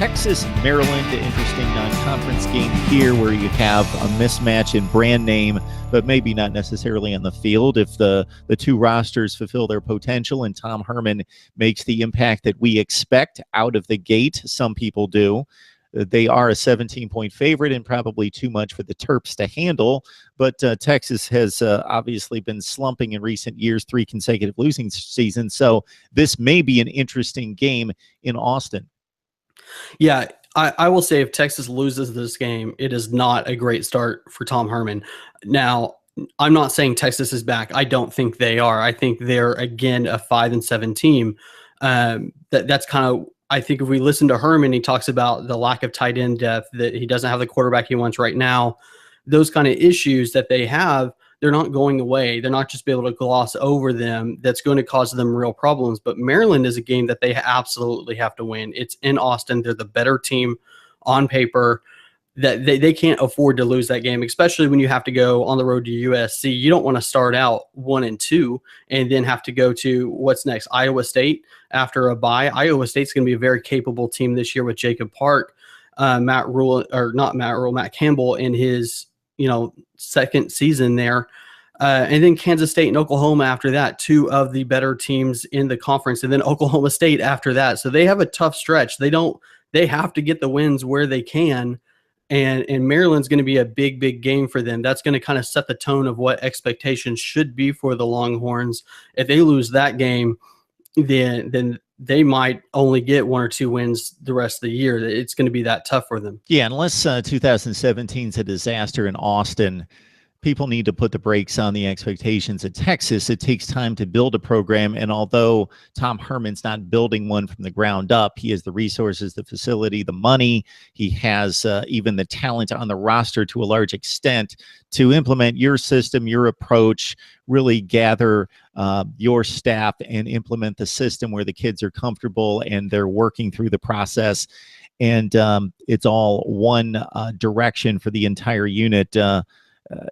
Texas, Maryland, interesting non-conference game here where you have a mismatch in brand name, but maybe not necessarily on the field. If the two rosters fulfill their potential and Tom Herman makes the impact that we expect out of the gate, some people do. They are a 17-point favorite and probably too much for the Terps to handle. But Texas has obviously been slumping in recent years, 3 consecutive losing seasons. So this may be an interesting game in Austin. Yeah, I will say if Texas loses this game, it is not a great start for Tom Herman. Now, I'm not saying Texas is back. I don't think they are. I think they're, again, a 5-7 team. That's kind of, I think if we listen to Herman, he talks about the lack of tight end depth, that he doesn't have the quarterback he wants right now. Those kind of issues that they have, they're not going away. They're not just be able to gloss over them. That's going to cause them real problems. But Maryland is a game that they absolutely have to win. It's in Austin. They're the better team on paper. That they can't afford to lose that game, especially when you have to go on the road to USC. You don't want to start out 1-2 and then have to go to what's next, Iowa State after a bye. Iowa State's going to be a very capable team this year with Jacob Park, Matt Campbell in his second season there. And then Kansas State and Oklahoma after that, 2 of the better teams in the conference, and then Oklahoma State after that. So they have a tough stretch. They have to get the wins where they can. And Maryland's going to be a big game for them. That's going to kind of set the tone of what expectations should be for the Longhorns. If they lose that game, then they might only get 1 or 2 wins the rest of the year. It's going to be that tough for them. Yeah, unless 2017 is a disaster in Austin, people need to put the brakes on the expectations at Texas. It takes time to build a program, and although Tom Herman's not building one from the ground up, he has the resources, the facility, the money. He has even the talent on the roster to a large extent to implement your system, your approach, really gather your staff and implement the system where the kids are comfortable and they're working through the process. And it's all one direction for the entire unit.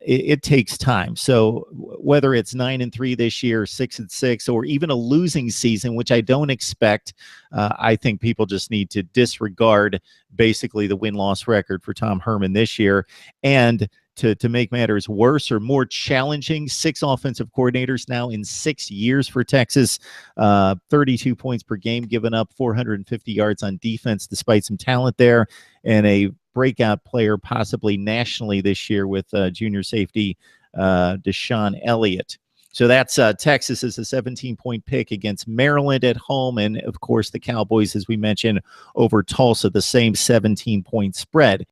It takes time. So whether it's 9-3 this year, 6-6, or even a losing season, which I don't expect, I think people just need to disregard basically the win-loss record for Tom Herman this year. And to make matters worse or more challenging, 6 offensive coordinators now in 6 years for Texas, 32 points per game given up, 450 yards on defense despite some talent there, and a breakout player possibly nationally this year with junior safety Deshaun Elliott. So that's Texas as a 17-point pick against Maryland at home. And, of course, the Cowboys, as we mentioned, over Tulsa, the same 17-point spread.